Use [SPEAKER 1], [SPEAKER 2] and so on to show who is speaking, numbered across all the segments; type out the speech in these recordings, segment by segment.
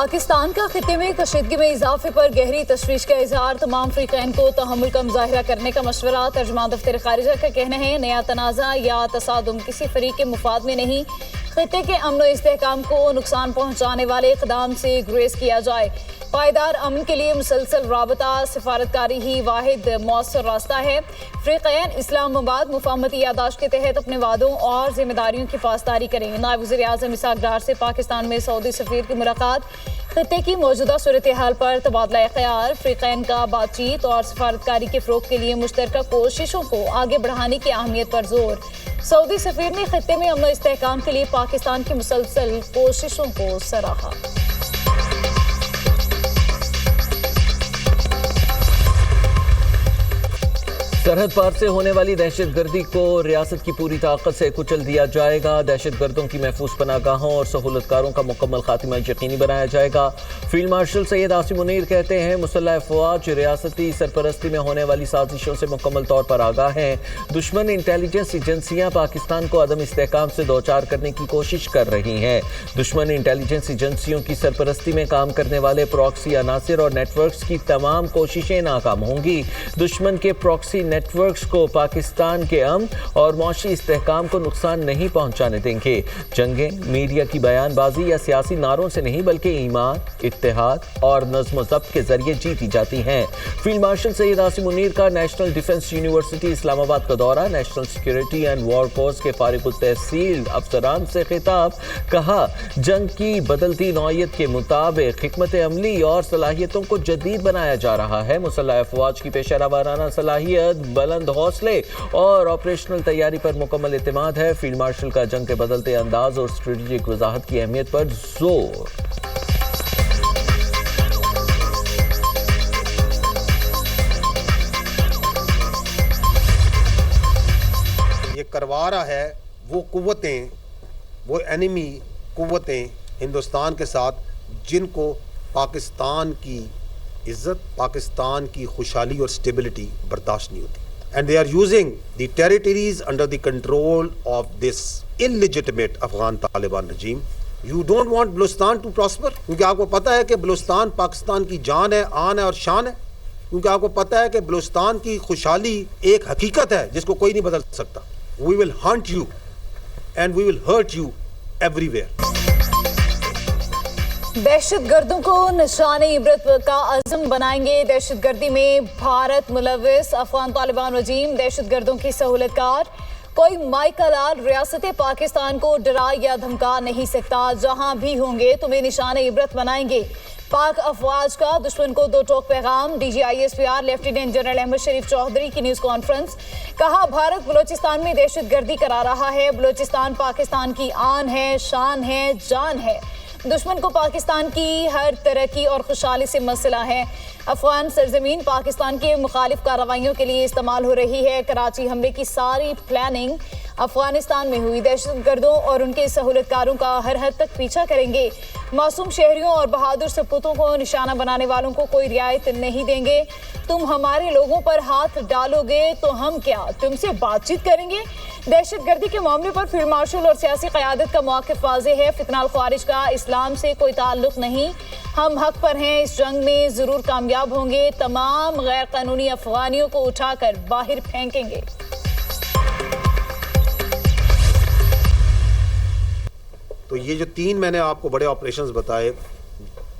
[SPEAKER 1] پاکستان کا خطے میں کشیدگی میں اضافے پر گہری تشویش کا اظہار، تمام فریقین کو تحمل کا مظاہرہ کرنے کا مشورہ۔ ترجمان دفتر خارجہ کا کہنا ہے نیا تنازع یا تصادم کسی فریق کے مفاد میں نہیں، خطے کے امن و استحکام کو نقصان پہنچانے والے اقدام سے گریز کیا جائے۔ پائیدار امن کے لیے مسلسل رابطہ، سفارتکاری ہی واحد مؤثر راستہ ہے۔ فریقین اسلام آباد مفاہمتی یادداشت کے تحت اپنے وعدوں اور ذمہ داریوں کی پاسداری کریں۔ نائب وزیر اعظم اسحاق ڈار سے پاکستان میں سعودی سفیر کی ملاقات، خطے کی موجودہ صورتحال پر تبادلہ خیال، فریقین کا بات چیت اور سفارتکاری کے فروغ کے لیے مشترکہ کوششوں کو آگے بڑھانے کی اہمیت پر زور۔ سعودی سفیر نے خطے میں امن و استحکام کے لیے پاکستان کی مسلسل کوششوں کو سراہا۔
[SPEAKER 2] سرحد پار سے ہونے والی دہشت گردی کو ریاست کی پوری طاقت سے کچل دیا جائے گا، دہشت گردوں کی محفوظ پناہ گاہوں اور سہولت کاروں کا مکمل خاتمہ یقینی بنایا جائے گا۔ فیلڈ مارشل سید عاصم منیر کہتے ہیں مسلح افواج ریاستی سرپرستی میں ہونے والی سازشوں سے مکمل طور پر آگاہ ہیں۔ دشمن انٹیلیجنس ایجنسیاں پاکستان کو عدم استحکام سے دوچار کرنے کی کوشش کر رہی ہیں۔ دشمن انٹیلیجنس ایجنسیوں کی سرپرستی میں کام کرنے والے پراکسی عناصر اور نیٹ ورکس کی تمام کوششیں ناکام ہوں گی۔ دشمن کے پراکسی نیٹ ورکس کو پاکستان کے امن اور معاشی استحکام کو نقصان نہیں پہنچانے دیں گے۔ جنگیں میڈیا کی بیان بازی یا سیاسی نعروں سے نہیں بلکہ ایمان، اتحاد اور نظم و ضبط کے ذریعے جیتی جاتی ہیں۔ فیلڈ مارشل سید عاصم منیر کا national defence university Islamabad کا دورہ، national security and war force کے فارغ التحصیل افسران سے خطاب، کہا جنگ کی بدلتی نوعیت کے مطابق حکمت عملی اور صلاحیتوں کو جدید بنایا جا رہا ہے۔ مسلح افواج کی پیشہ روانہ صلاحیت، بلند حوصلے اور آپریشنل تیاری پر مکمل اعتماد ہے۔ فیلڈ مارشل کا جنگ کے بدلتے انداز اور اسٹریٹجک وضاحت کی اہمیت پر زور۔
[SPEAKER 3] یہ کروا رہا ہے وہ قوتیں، وہ اینیمی قوتیں ہندوستان کے ساتھ جن کو پاکستان کی عزت، پاکستان کی خوشحالی اور سٹیبلٹی برداشت نہیں ہوتی. And they are using the territories under the control of this illegitimate Afghan Taliban regime. You don't want Balochistan to prosper کیونکہ آپ کو پتہ ہے کہ بلوچستان پاکستان کی جان ہے، آن ہے اور شان ہے، کیونکہ آپ کو پتہ ہے کہ بلوچستان کی خوشحالی ایک حقیقت ہے جس کو کوئی نہیں بدل سکتا. We will hunt you and we will hurt you everywhere.
[SPEAKER 1] دہشت گردوں کو نشان عبرت کا عزم بنائیں گے، دہشت گردی میں بھارت ملوث افغان طالبان رجیم دہشت گردوں کی سہولت کار، کوئی مائیکا لال ریاست پاکستان کو ڈرا یا دھمکا نہیں سکتا، جہاں بھی ہوں گے تمہیں نشان عبرت بنائیں گے۔ پاک افواج کا دشمن کو دو ٹوک پیغام، D G I S P R lieutenant general Ahmed Sharif Chaudhry کی نیوز کانفرنس، کہا بھارت بلوچستان میں دہشت گردی کرا رہا ہے، بلوچستان پاکستان کی آن ہے، شان ہے، جان ہے، دشمن کو پاکستان کی ہر ترقی اور خوشحالی سے مسئلہ ہے۔ افغان سرزمین پاکستان کے مخالف کارروائیوں کے لیے استعمال ہو رہی ہے، کراچی حملے کی ساری پلاننگ افغانستان میں ہوئی، دہشت گردوں اور ان کے سہولت کاروں کا ہر حد تک پیچھا کریں گے، معصوم شہریوں اور بہادر سپوتوں کو نشانہ بنانے والوں کو کوئی رعایت نہیں دیں گے، تم ہمارے لوگوں پر ہاتھ ڈالو گے تو ہم کیا تم سے بات چیت کریں گے۔ دہشت گردی کے معاملے پر فیلڈ مارشل اور سیاسی قیادت کا موقف واضح ہے، فتنہ الخوارج کا اسلام سے کوئی تعلق نہیں، ہم حق پر ہیں، اس جنگ میں ضرور کامیاب ہوں گے، تمام غیر قانونی افغانیوں کو اٹھا کر باہر پھینکیں گے۔
[SPEAKER 3] تو یہ جو 3 میں نے آپ کو بڑے آپریشنز بتائے،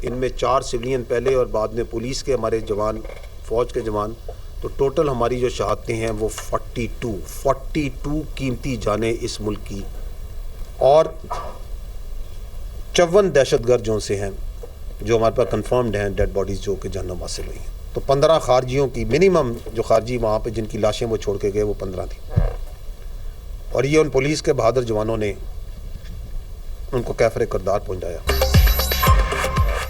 [SPEAKER 3] ان میں 4 سویلین پہلے اور بعد میں پولیس کے ہمارے جوان، فوج کے جوان، تو ٹوٹل ہماری جو شہادتیں ہیں وہ 42 قیمتی جانیں اس ملک کی، اور 54 دہشت گرد جو سے ہیں جو ہمارے پاس کنفرمڈ ہیں ڈیڈ باڈیز جو کہ جہنم حاصل ہوئی ہیں، تو 15 خارجیوں کی منیمم جو خارجی وہاں پہ جن کی لاشیں وہ چھوڑ کے گئے وہ 15 تھی، اور یہ ان پولیس کے بہادر جوانوں نے ان کو کیفر کردار پہنچایا۔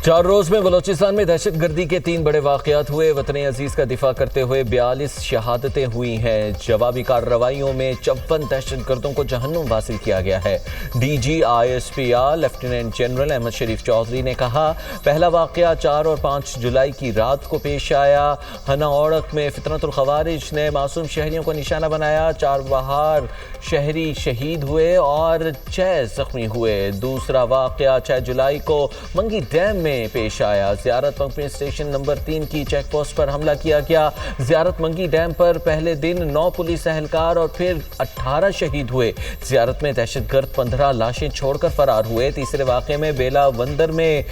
[SPEAKER 2] 4 روز میں بلوچستان میں دہشت گردی کے 3 بڑے واقعات ہوئے، وطن عزیز کا دفاع کرتے ہوئے 42 شہادتیں ہوئی ہیں، جوابی کارروائیوں میں 54 دہشت گردوں کو جہنم حاصل کیا گیا ہے۔ D G I S P R lieutenant general Ahmed Sharif Chaudhry نے کہا پہلا واقعہ 4 اور 5 جولائی کی رات کو پیش آیا، ہنا اوڑک میں فتنۃ الخوارج نے معصوم شہریوں کو نشانہ بنایا، 4 بہار شہری شہید ہوئے اور 6 زخمی ہوئے۔ دوسرا واقعہ 6 جولائی کو منگی ڈیم میں میں پیش آیا۔ زیارت پمپنگ اسٹیشن نمبر 3 کی چیک پوسٹ پر حملہ کیا گیا۔ زیارت منگی ڈیم پر پہلے دن 9 پولیس اہلکار اور پھر 18 شہید ہوئے۔ زیارت میں دہشت گرد 15 لاشیں چھوڑ کر فرار ہوئے۔ تیسرے واقعے میں بیلا وندر میں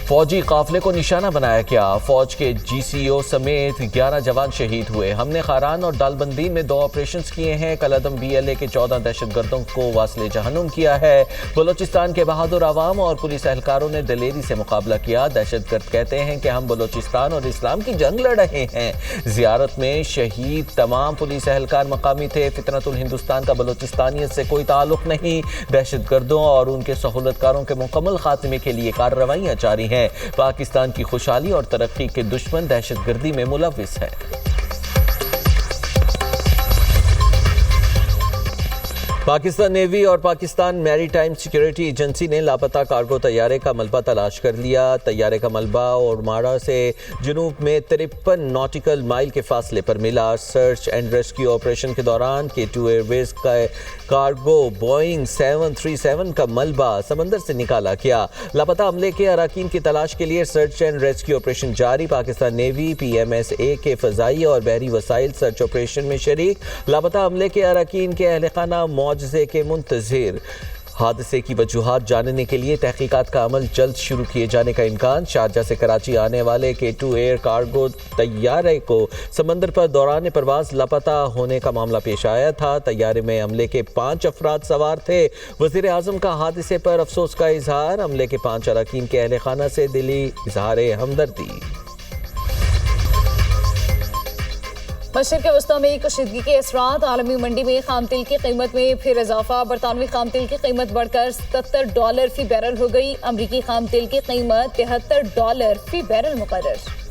[SPEAKER 2] فوجی قافلے کو نشانہ بنایا گیا۔ فوج کے جی سی او سمیت 11 جوان شہید ہوئے۔ ہم نے خاران اور ڈالبندین میں 2 آپریشنز کیے ہیں۔ کلعدم بی ایل اے کے 14 دہشت گردوں کو واصل جہنم کیا ہے۔ بلوچستان کے بہادر عوام اور پولیس اہلکاروں نے دلیری سے مقابلہ کیا۔ دہشت گرد کہتے ہیں کہ ہم بلوچستان اور اسلام کی جنگ لڑ رہے ہیں۔ زیارت میں شہید تمام پولیس اہلکار مقامی تھے۔ فطرت الہندوستان کا بلوچستانیت سے کوئی تعلق نہیں۔ دہشت گردوں اور ان کے سہولت کاروں کے مکمل خاتمے کے لیے کارروائیاں جاری ہیں۔ پاکستان کی خوشحالی اور ترقی کے دشمن دہشت گردی میں ملوث ہیں۔ پاکستان نیوی اور پاکستان میری ٹائم سیکیورٹی ایجنسی نے لاپتہ کارگو طیارے کا ملبہ تلاش کر لیا۔ طیارے کا ملبہ اور ماڑا سے جنوب میں 53 ناٹیکل مائل کے فاصلے پر ملا۔ سرچ اینڈ ریسکیو آپریشن کے دوران K2 ایئر ویز کا کارگو بوئنگ 737 کا ملبہ سمندر سے نکالا گیا۔ لاپتہ عملے کے اراکین کی تلاش کے لیے سرچ اینڈ ریسکیو آپریشن جاری۔ پاکستان نیوی PMSA کے فضائی اور بحری وسائل سرچ آپریشن میں شریک۔ لاپتہ عملے کے اراکین کے اہل خانہ معجزے کے منتظر۔ حادثے کی وجوہات جاننے کے لیے تحقیقات کا عمل جلد شروع کیے جانے کا امکان۔ شارجہ سے کراچی آنے والے K2 ایئر کارگو طیارے کو سمندر پر دوران پرواز لاپتہ ہونے کا معاملہ پیش آیا تھا۔ طیارے میں عملے کے 5 افراد سوار تھے۔ وزیر اعظم کا حادثے پر افسوس کا اظہار۔ عملے کے 5 اراکین کے اہل خانہ سے دلی اظہار ہمدردی۔
[SPEAKER 1] مشرق وسطی میں کشیدگی کے اثرات۔ عالمی منڈی میں خام تیل کی قیمت میں پھر اضافہ۔ برطانوی خام تیل کی قیمت بڑھ کر $77 فی بیرل ہو گئی۔ امریکی خام تیل کی قیمت $73 فی بیرل مقرر۔